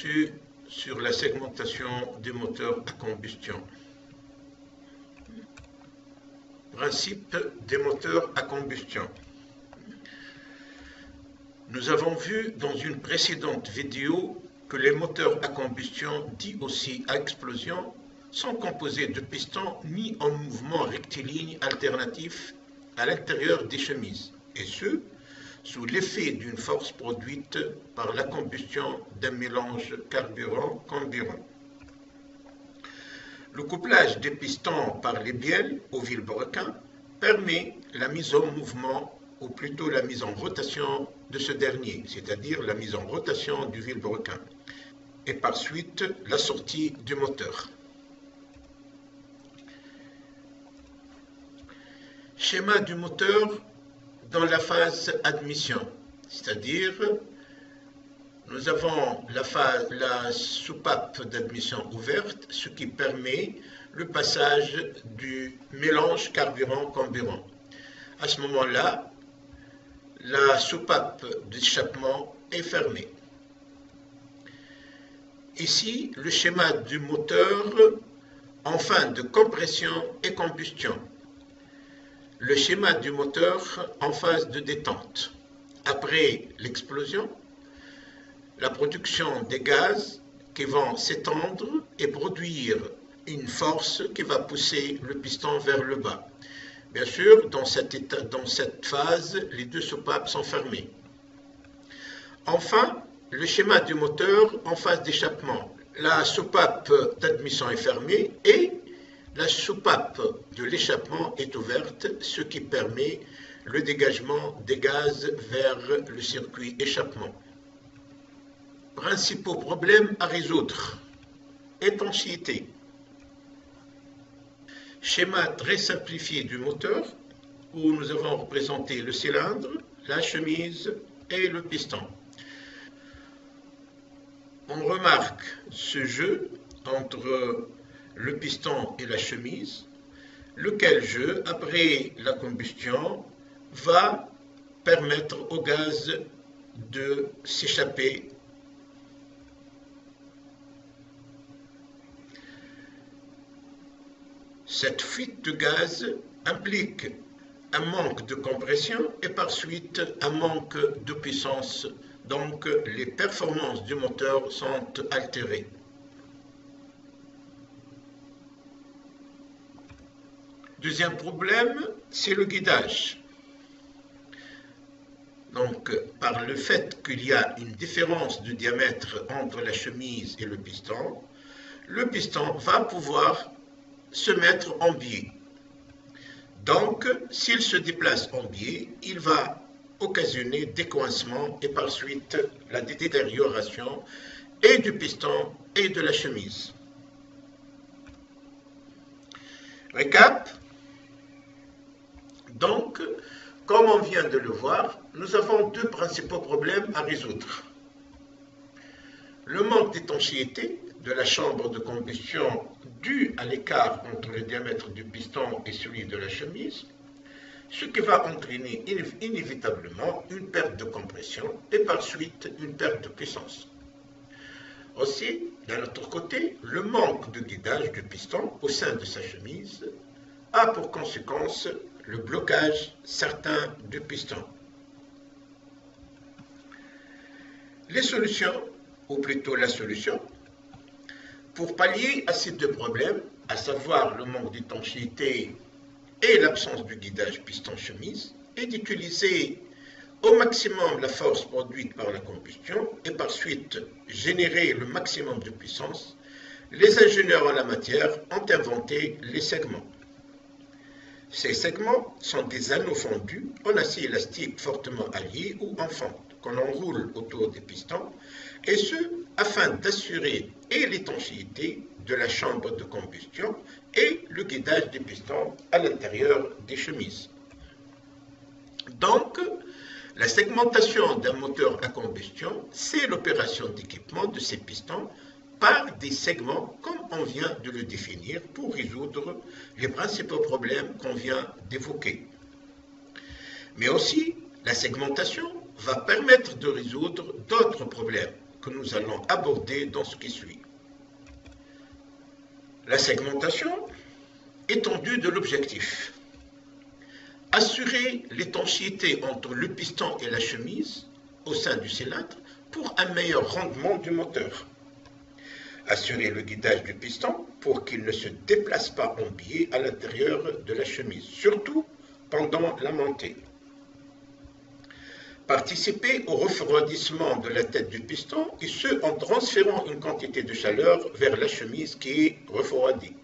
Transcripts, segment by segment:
aperçu sur la segmentation des moteurs à combustion. Principe des moteurs à combustion. Nous avons vu dans une précédente vidéo que les moteurs à combustion, dits aussi à explosion, sont composés de pistons mis en mouvement rectiligne alternatif à l'intérieur des chemises, et ce, sous l'effet d'une force produite par la combustion d'un mélange carburant-comburant. Le couplage des pistons par les bielles au vilebrequin permet la mise en mouvement, ou plutôt la mise en rotation de ce dernier, c'est-à-dire la mise en rotation du vilebrequin, et par suite la sortie du moteur. Schéma du moteur dans la phase admission, c'est-à-dire nous avons la soupape d'admission ouverte, ce qui permet le passage du mélange carburant-comburant. À ce moment-là, la soupape d'échappement est fermée. Ici, le schéma du moteur en fin de compression et combustion. Le schéma du moteur en phase de détente. Après l'explosion, la production des gaz qui vont s'étendre et produire une force qui va pousser le piston vers le bas. Bien sûr, dans cette phase, les deux soupapes sont fermées. Enfin, le schéma du moteur en phase d'échappement. La soupape d'admission est fermée et la soupape de l'échappement est ouverte, ce qui permet le dégagement des gaz vers le circuit échappement. Principaux problèmes à résoudre. Étanchéité. Schéma très simplifié du moteur, où nous avons représenté le cylindre, la chemise et le piston. On remarque ce jeu entre le piston et la chemise, lequel jeu, après la combustion, va permettre au gaz de s'échapper. Cette fuite de gaz implique un manque de compression et par suite un manque de puissance. Donc les performances du moteur sont altérées. Deuxième problème, c'est le guidage. Donc, par le fait qu'il y a une différence de diamètre entre la chemise et le piston va pouvoir se mettre en biais. Donc, s'il se déplace en biais, il va occasionner des coincements et par suite la détérioration et du piston et de la chemise. Récap. Donc, comme on vient de le voir, nous avons deux principaux problèmes à résoudre. Le manque d'étanchéité de la chambre de combustion dû à l'écart entre le diamètre du piston et celui de la chemise, ce qui va entraîner inévitablement une perte de compression et par suite une perte de puissance. Aussi, d'un autre côté, le manque de guidage du piston au sein de sa chemise a pour conséquence le blocage certain du piston. Les solutions, ou plutôt la solution, pour pallier à ces deux problèmes, à savoir le manque d'étanchéité et l'absence de guidage piston-chemise, est d'utiliser au maximum la force produite par la combustion et par suite générer le maximum de puissance. Les ingénieurs en la matière ont inventé les segments. Ces segments sont des anneaux fondus en acier élastique fortement allié ou en fente, qu'on enroule autour des pistons, et ce, afin d'assurer et l'étanchéité de la chambre de combustion et le guidage des pistons à l'intérieur des chemises. Donc, la segmentation d'un moteur à combustion, c'est l'opération d'équipement de ces pistons par des segments comme on vient de le définir pour résoudre les principaux problèmes qu'on vient d'évoquer. Mais aussi, la segmentation va permettre de résoudre d'autres problèmes, que nous allons aborder dans ce qui suit. La segmentation, étendue de l'objectif. Assurer l'étanchéité entre le piston et la chemise au sein du cylindre pour un meilleur rendement du moteur. Assurer le guidage du piston pour qu'il ne se déplace pas en biais à l'intérieur de la chemise, surtout pendant la montée. Participer au refroidissement de la tête du piston, et ce en transférant une quantité de chaleur vers la chemise qui est refroidie.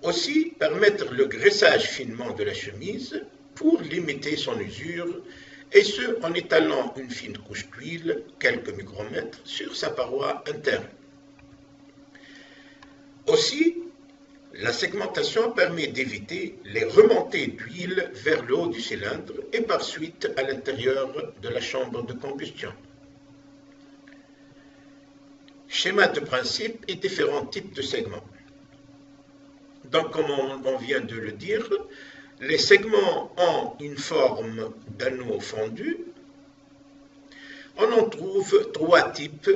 Aussi, permettre le graissage finement de la chemise pour limiter son usure, et ce en étalant une fine couche d'huile, quelques micromètres, sur sa paroi interne. Aussi, la segmentation permet d'éviter les remontées d'huile vers le haut du cylindre et par suite à l'intérieur de la chambre de combustion. Schéma de principe et différents types de segments. Donc, comme on vient de le dire, les segments ont une forme d'anneau fondu. On en trouve trois types.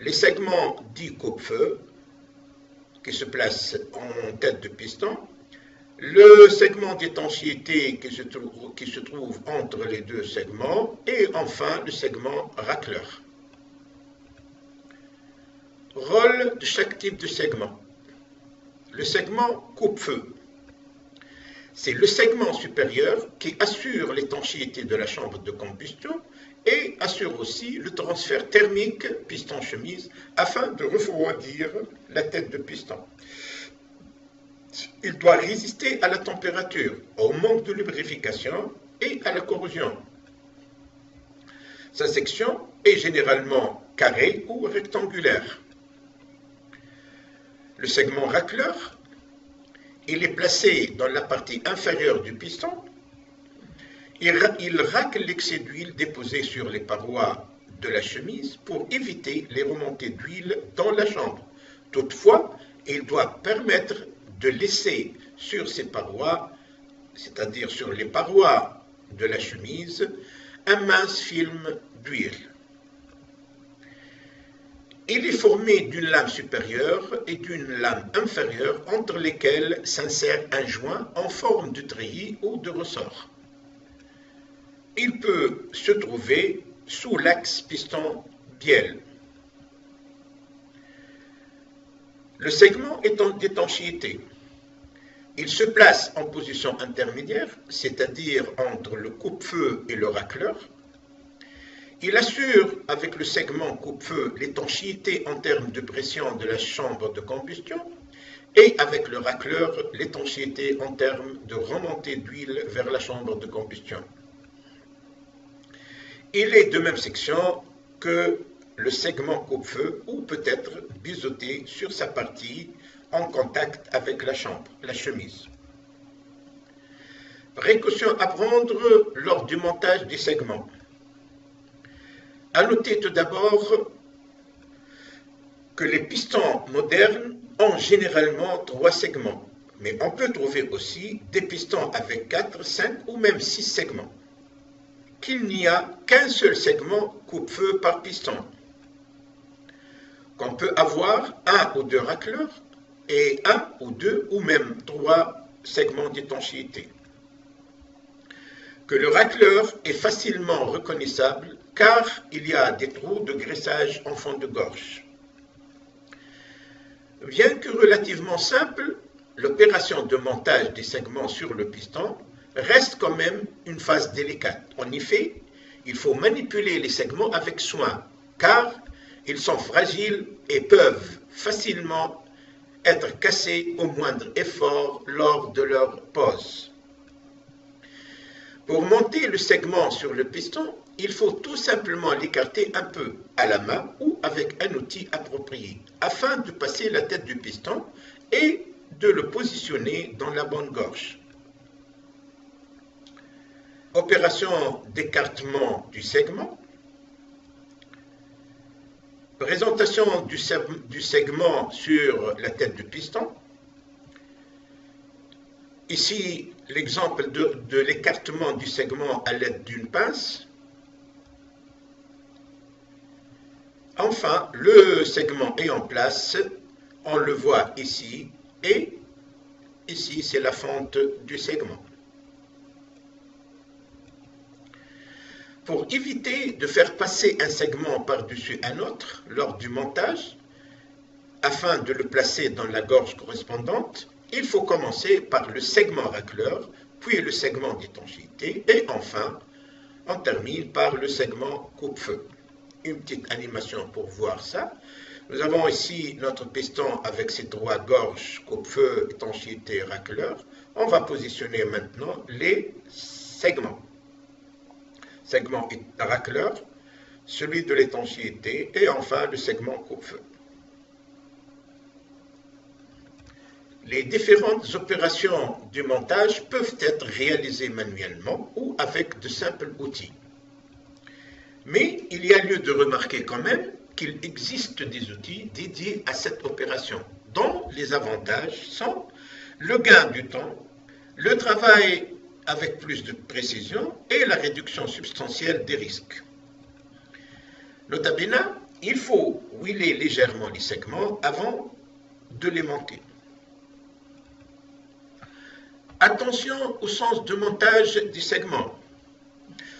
Les segments dits coupe-feu, qui se place en tête de piston, le segment d'étanchéité qui se trouve entre les deux segments, et enfin le segment racleur. Rôle de chaque type de segment. Le segment coupe-feu. C'est le segment supérieur qui assure l'étanchéité de la chambre de combustion et assure aussi le transfert thermique piston-chemise afin de refroidir la tête de piston. Il doit résister à la température, au manque de lubrification et à la corrosion. Sa section est généralement carrée ou rectangulaire. Le segment racleur, il est placé dans la partie inférieure du piston. Il racle l'excès d'huile déposé sur les parois de la chemise pour éviter les remontées d'huile dans la chambre. Toutefois, il doit permettre de laisser sur ces parois, c'est-à-dire sur les parois de la chemise, un mince film d'huile. Il est formé d'une lame supérieure et d'une lame inférieure entre lesquelles s'insère un joint en forme de treillis ou de ressort. Il peut se trouver sous l'axe piston-bielle. Le segment est d'étanchéité. Il se place en position intermédiaire, c'est-à-dire entre le coupe-feu et le racleur. Il assure avec le segment coupe-feu l'étanchéité en termes de pression de la chambre de combustion et avec le racleur l'étanchéité en termes de remontée d'huile vers la chambre de combustion. Il est de même section que le segment coupe-feu ou peut être biseauté sur sa partie en contact avec la chambre, la chemise. Précautions à prendre lors du montage des segments. À noter tout d'abord que les pistons modernes ont généralement 3 segments, mais on peut trouver aussi des pistons avec 4, 5 ou même 6 segments. Qu'il n'y a qu'un seul segment coupe-feu par piston. Qu'on peut avoir 1 ou 2 racleurs et 1 ou 2 ou même 3 segments d'étanchéité. Que le racleur est facilement reconnaissable car il y a des trous de graissage en fond de gorge. Bien que relativement simple, l'opération de montage des segments sur le piston reste quand même une phase délicate. En effet, il faut manipuler les segments avec soin car ils sont fragiles et peuvent facilement être cassés au moindre effort lors de leur pose. Pour monter le segment sur le piston, il faut tout simplement l'écarter un peu à la main ou avec un outil approprié afin de passer la tête du piston et de le positionner dans la bonne gorge. Opération d'écartement du segment. Présentation du segment sur la tête du piston. Ici, l'exemple de l'écartement du segment à l'aide d'une pince. Enfin, le segment est en place, on le voit ici, et ici c'est la fente du segment. Pour éviter de faire passer un segment par-dessus un autre lors du montage, afin de le placer dans la gorge correspondante, il faut commencer par le segment racleur, puis le segment d'étanchéité, et enfin, on termine par le segment coupe-feu. Une petite animation pour voir ça. Nous avons ici notre piston avec ses trois gorges, coupe-feu, étanchéité, racleur. On va positionner maintenant les segments. Segment racleur, celui de l'étanchéité et enfin le segment coupe-feu. Les différentes opérations du montage peuvent être réalisées manuellement ou avec de simples outils. Mais il y a lieu de remarquer quand même qu'il existe des outils dédiés à cette opération, dont les avantages sont le gain du temps, le travail avec plus de précision et la réduction substantielle des risques. Nota bene, il faut huiler légèrement les segments avant de les monter. Attention au sens de montage des segments.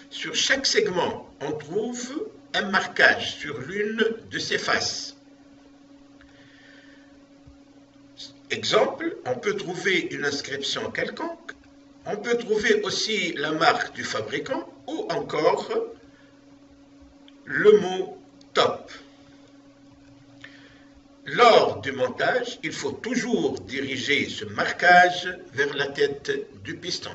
Sur chaque segment, on trouve un marquage sur l'une de ses faces. Exemple, on peut trouver une inscription quelconque. On peut trouver aussi la marque du fabricant ou encore le mot top. Lors du montage, il faut toujours diriger ce marquage vers la tête du piston.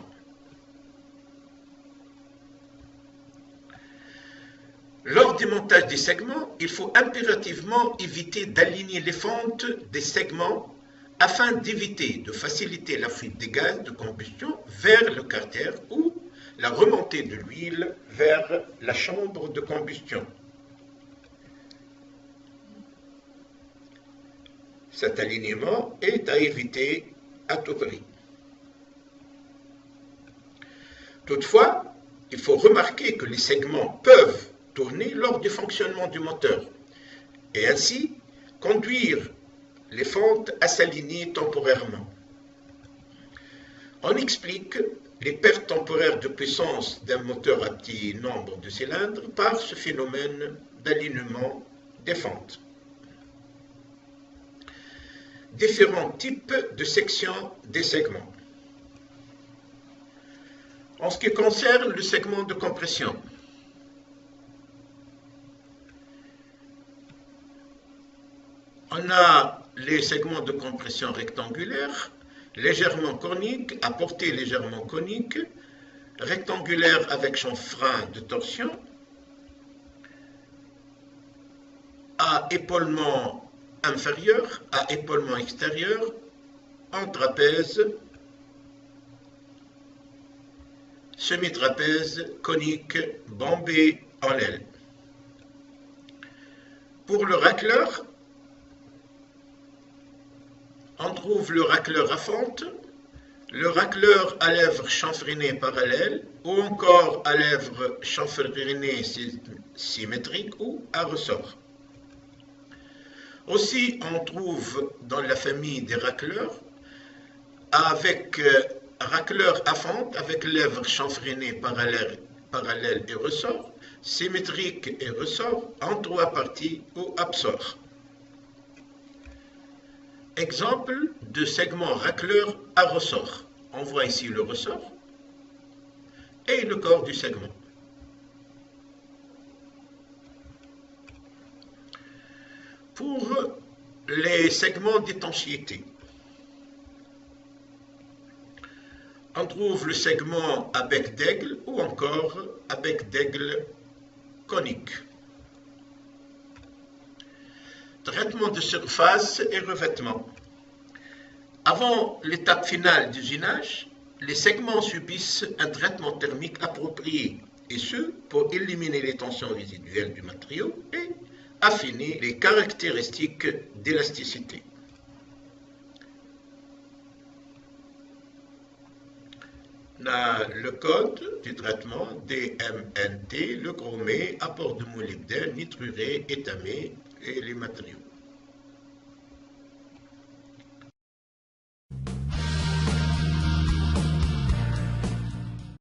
Lors du montage des segments, il faut impérativement éviter d'aligner les fentes des segments afin d'éviter de faciliter la fuite des gaz de combustion vers le carter ou la remontée de l'huile vers la chambre de combustion. Cet alignement est à éviter à tout prix. Toutefois, il faut remarquer que les segments peuvent tourner lors du fonctionnement du moteur et ainsi conduire les fentes à s'aligner temporairement. On explique les pertes temporaires de puissance d'un moteur à petit nombre de cylindres par ce phénomène d'alignement des fentes. Différents types de sections des segments. En ce qui concerne le segment de compression, on a les segments de compression rectangulaires, légèrement coniques, à portée légèrement conique, rectangulaires avec chanfrein de torsion, à épaulement inférieur, à épaulement extérieur, en trapèze, semi-trapèze, conique, bombé en aile. Pour le racleur, on trouve le racleur à fente, le racleur à lèvres chanfreinées parallèles ou encore à lèvres chanfreinées symétriques ou à ressort. Aussi, on trouve dans la famille des racleurs avec racleur à fente avec lèvres chanfreinées parallèles et ressort, symétriques et ressort en trois parties ou absort. Exemple de segment racleur à ressort. On voit ici le ressort et le corps du segment. Pour les segments d'étanchéité, on trouve le segment à bec d'aigle ou encore à bec d'aigle conique. Traitement de surface et revêtement. Avant l'étape finale d'usinage, les segments subissent un traitement thermique approprié, et ce pour éliminer les tensions résiduelles du matériau et affiner les caractéristiques d'élasticité. On a le code du traitement DMNT, le chromé, apport de molybdène, nitruré, étamé et les matériaux.